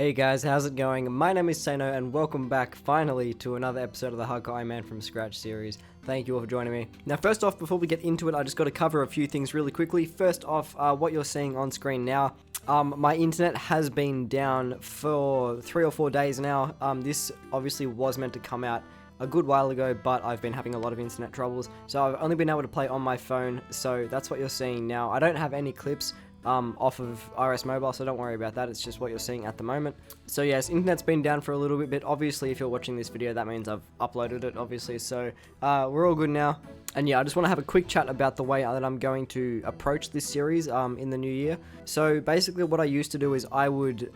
Hey guys, how's it going? My name is Sano and welcome back finally to another episode of the Hardcore Iron Man from Scratch series. Thank you all for joining me. Now first off, before we get into it, I just got to cover a few things really quickly. First off, what you're seeing on screen now, my internet has been down for 3 or 4 days now. This obviously was meant to come out a good while ago, but I've been having a lot of internet troubles, so I've only been able to play on my phone, so that's what you're seeing now. I don't have any clips off of RS Mobile, so don't worry about that. It's just what you're seeing at the moment. So yes, internet's been down for a little bit, but obviously if you're watching this video, that means I've uploaded it, obviously, so we're all good now. And yeah, I just want to have a quick chat about the way that I'm going to approach this series in the new year. So basically what I used to do is I would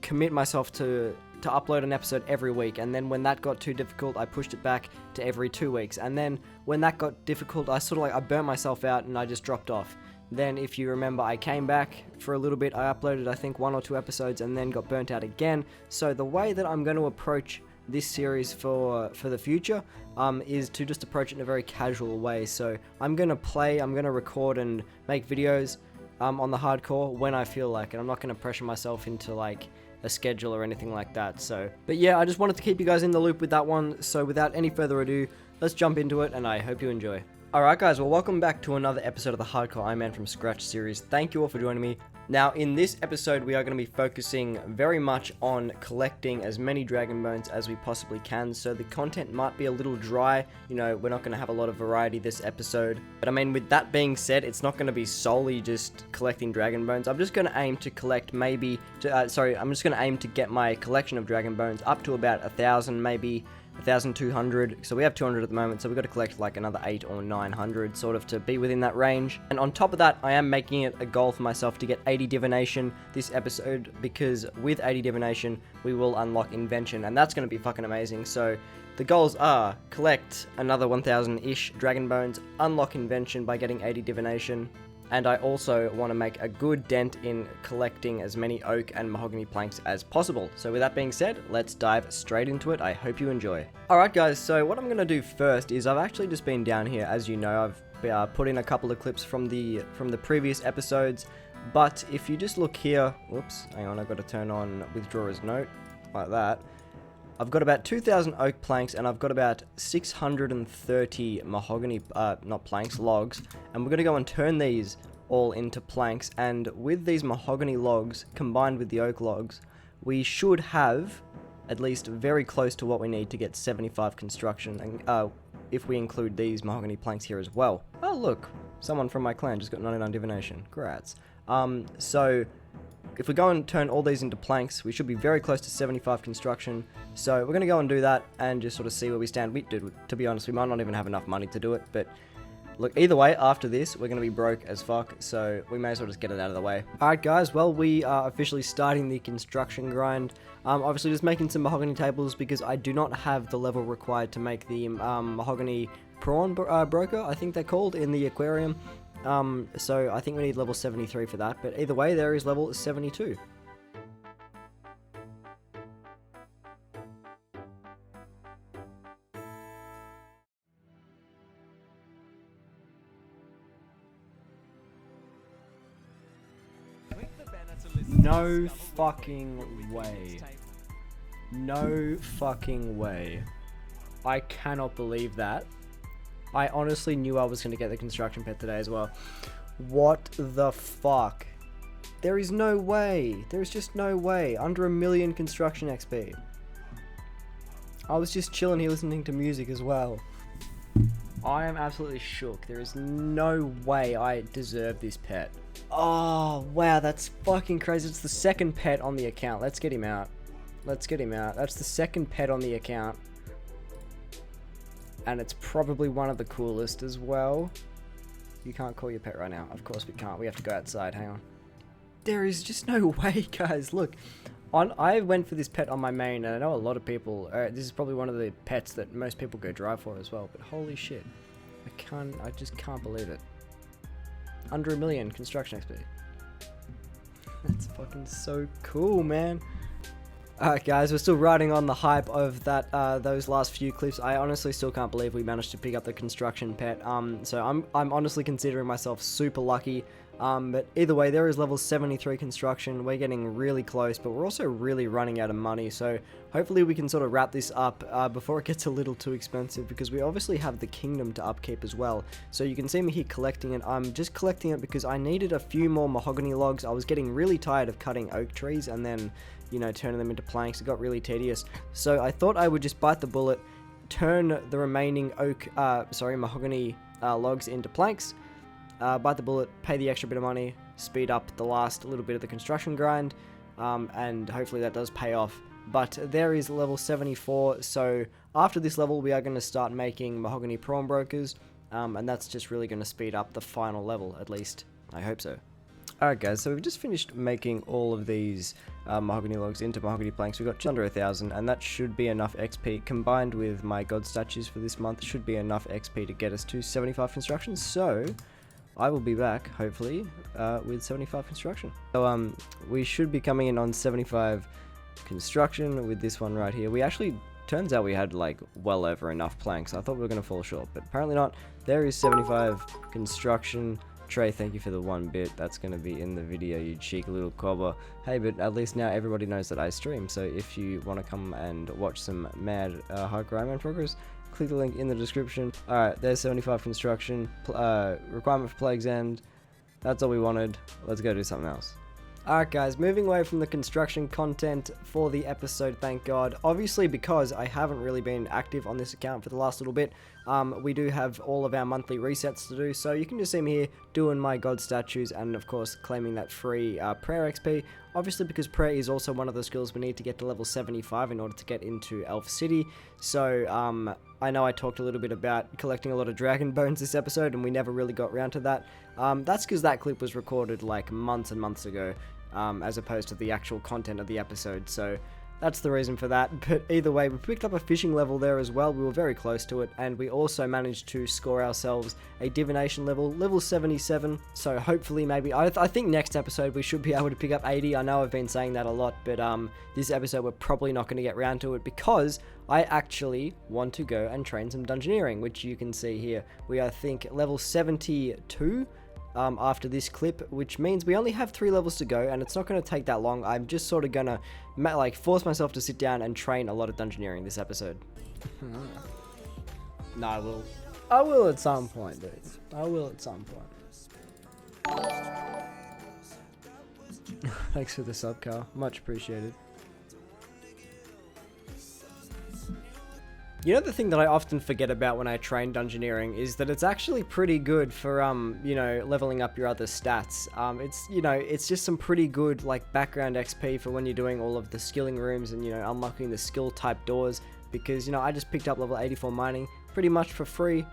commit myself to upload an episode every week, and then when that got too difficult, I pushed it back to every 2 weeks, and then when that got difficult, I burnt myself out and I just dropped off. Then, if you remember, I came back for a little bit. I uploaded, I think, 1 or 2 episodes and then got burnt out again. So the way that I'm going to approach this series for the future is to just approach it in a very casual way. So I'm going to record and make videos on the hardcore when I feel like it. I'm not going to pressure myself into like a schedule or anything like that. So, but yeah, I just wanted to keep you guys in the loop with that one. So without any further ado, let's jump into it, and I hope you enjoy. Alright guys, well welcome back to another episode of the Hardcore Iron Man from Scratch series. Thank you all for joining me. Now in this episode we are going to be focusing very much on collecting as many dragon bones as we possibly can, so the content might be a little dry, you know, we're not going to have a lot of variety this episode. But I mean, with that being said, it's not going to be solely just collecting dragon bones. I'm just going to aim to collect I'm just going to aim to get my collection of dragon bones up to about 1,000, maybe 1,200, so we have 200 at the moment, so we've got to collect like another 800 or 900 sort of to be within that range. And on top of that, I am making it a goal for myself to get 80 divination this episode, because with 80 divination we will unlock invention, and that's going to be fucking amazing. So the goals are collect another 1,000-ish dragon bones, unlock invention by getting 80 divination, and I also want to make a good dent in collecting as many oak and mahogany planks as possible. So with that being said, let's dive straight into it. I hope you enjoy. Alright guys, so what I'm going to do first is I've actually just been down here. As you know, I've put in a couple of clips from the previous episodes, but if you just look here, whoops, hang on, I've got to turn on withdrawer's note, like that. I've got about 2,000 oak planks, and I've got about 630 mahogany, not planks, logs, and we're going to go and turn these all into planks, and with these mahogany logs combined with the oak logs, we should have at least very close to what we need to get 75 construction, and if we include these mahogany planks here as well. Oh look, someone from my clan just got 99 divination, grats. So if we go and turn all these into planks, we should be very close to 75 construction. So we're going to go and do that and just sort of see where we stand. Dude, to be honest, we might not even have enough money to do it. But look, either way, after this, we're going to be broke as fuck. So we may as well just get it out of the way. Alright guys, well, we are officially starting the construction grind. Obviously just making some mahogany tables because I do not have the level required to make the mahogany prawn broker, I think they're called, in the aquarium. So I think we need level 73 for that, but either way, there is level 72. No fucking way. No fucking way. I cannot believe that. I honestly knew I was going to get the construction pet today as well. What the fuck? There is no way. There's just no way. Under 1 million construction XP. I was just chilling here listening to music as well. I am absolutely shook. There is no way I deserve this pet. Oh, wow, that's fucking crazy. It's the second pet on the account. Let's get him out. Let's get him out. That's the second pet on the account. And it's probably one of the coolest as well. You can't call your pet right now. Of course we can't. We have to go outside. Hang on. There is just no way, guys. Look, I went for this pet on my main, and I know a lot of people. This is probably one of the pets that most people go drive for as well. But holy shit, I just can't believe it. Under 1 million construction XP. That's fucking so cool, man. Alright guys, we're still riding on the hype of that those last few clips. I honestly still can't believe we managed to pick up the construction pet. So I'm honestly considering myself super lucky. But either way, there is level 73 construction. We're getting really close, but we're also really running out of money. So hopefully we can sort of wrap this up before it gets a little too expensive, because we obviously have the kingdom to upkeep as well. So you can see me here collecting it. I'm just collecting it because I needed a few more mahogany logs. I was getting really tired of cutting oak trees and then, you know, turning them into planks. It got really tedious. So I thought I would just bite the bullet, turn the remaining mahogany logs into planks, bite the bullet, pay the extra bit of money, speed up the last little bit of the construction grind, and hopefully that does pay off. But there is level 74, so after this level we are going to start making mahogany prawn brokers, and that's just really going to speed up the final level, at least I hope so. Alright guys, so we've just finished making all of these mahogany logs into mahogany planks. We've got just under 1,000, and that should be enough XP, combined with my god statues for this month, should be enough XP to get us to 75 construction. So I will be back, hopefully, with 75 construction. So we should be coming in on 75 construction with this one right here. We actually, turns out we had like well over enough planks. I thought we were going to fall short, but apparently not. There is 75 construction. Trey, thank you for the 1 bit. That's going to be in the video, you cheeky little cobber. Hey, but at least now everybody knows that I stream, so if you want to come and watch some mad hardcore Iron Man progress, click the link in the description. Alright, there's 75 construction, requirement for Plague's End. That's all we wanted. Let's go do something else. Alright guys, moving away from the construction content for the episode, thank God. Obviously, because I haven't really been active on this account for the last little bit, we do have all of our monthly resets to do, so you can just see me here doing my god statues and of course claiming that free prayer XP. Obviously, because prayer is also one of the skills we need to get to level 75 in order to get into Elf City. So I know I talked a little bit about collecting a lot of dragon bones this episode and we never really got around to that. That's because that clip was recorded like months and months ago, as opposed to the actual content of the episode, so that's the reason for that. But either way, we picked up a fishing level there as well. We were very close to it, and we also managed to score ourselves a divination level 77. So hopefully, maybe I think next episode we should be able to pick up 80. I know I've been saying that a lot, but this episode we're probably not going to get around to it because I actually want to go and train some Dungeoneering, which you can see here. We are, I think, level 72 after this clip, which means we only have 3 levels to go, and it's not going to take that long. I'm just sort of going to like force myself to sit down and train a lot of Dungeoneering this episode. No, I will at some point, dude. I will at some point. Thanks for the sub, Carl. Much appreciated. You know, the thing that I often forget about when I train Dungeoneering is that it's actually pretty good for, you know, leveling up your other stats. It's, you know, it's just some pretty good, like, background XP for when you're doing all of the skilling rooms and, you know, unlocking the skill type doors. Because, you know, I just picked up level 84 mining pretty much for free.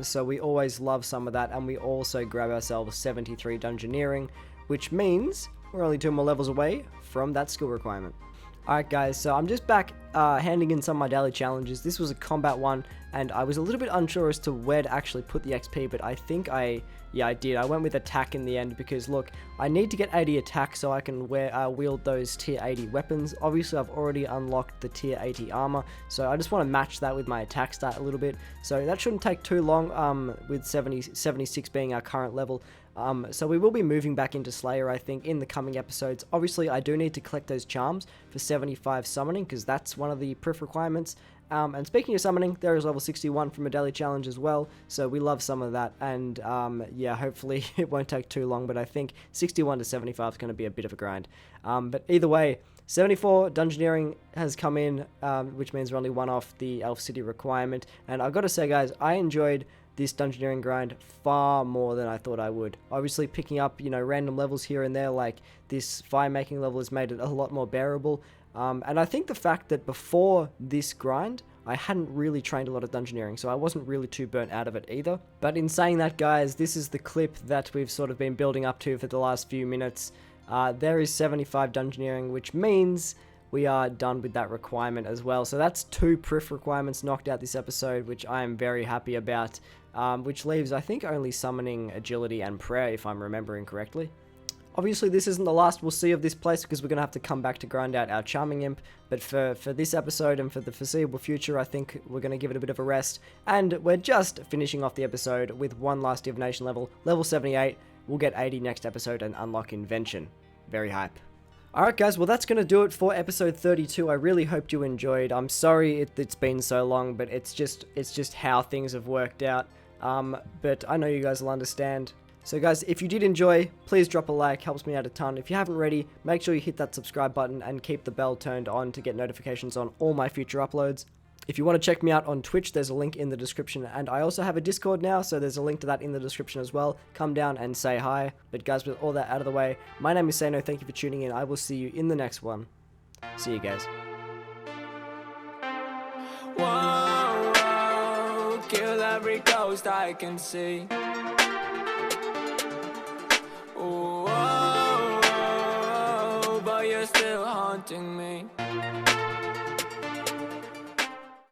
So we always love some of that. And we also grab ourselves 73 Dungeoneering, which means we're only 2 more levels away from that skill requirement. Alright guys, so I'm just back handing in some of my daily challenges. This was a combat one, and I was a little bit unsure as to where to actually put the XP, but I think I did. I went with attack in the end because, look, I need to get 80 attack so I can wield those tier 80 weapons. Obviously, I've already unlocked the tier 80 armor, so I just want to match that with my attack stat a little bit. So that shouldn't take too long, with 76 being our current level. So we will be moving back into Slayer, I think, in the coming episodes. Obviously, I do need to collect those charms for 75 summoning, because that's one of the Priff requirements. And speaking of summoning, there is level 61 from a daily challenge as well, so we love some of that. And yeah, hopefully it won't take too long, but I think 61 to 75 is going to be a bit of a grind. But either way, 74 Dungeoneering has come in, which means we're only 1 off the Elf City requirement. And I've got to say, guys, I enjoyed this Dungeoneering grind far more than I thought I would. Obviously, picking up, you know, random levels here and there, like this fire making level, has made it a lot more bearable. And I think the fact that before this grind, I hadn't really trained a lot of Dungeoneering, so I wasn't really too burnt out of it either. But in saying that, guys, this is the clip that we've sort of been building up to for the last few minutes. There is 75 Dungeoneering, which means we are done with that requirement as well. So that's 2 Priff requirements knocked out this episode, which I am very happy about. Which leaves, I think, only summoning, agility, and prayer, if I'm remembering correctly. Obviously, this isn't the last we'll see of this place, because we're going to have to come back to grind out our Charming Imp. But for this episode and for the foreseeable future, I think we're going to give it a bit of a rest. And we're just finishing off the episode with one last divination level 78. we'll get 80 next episode and unlock Invention. Very hype. Alright guys, well that's going to do it for episode 32. I really hoped you enjoyed. I'm sorry it's been so long, but it's just how things have worked out. But I know you guys will understand. So guys, if you did enjoy, please drop a like, helps me out a ton. If you haven't already, make sure you hit that subscribe button and keep the bell turned on to get notifications on all my future uploads. If you want to check me out on Twitch, there's a link in the description, and I also have a Discord now, so there's a link to that in the description as well. Come down and say hi. But guys, with all that out of the way, my name is Sano, thank you for tuning in. I will see you in the next one. See you guys. Whoa, whoa, kill every ghost I can see. But you're still haunting me.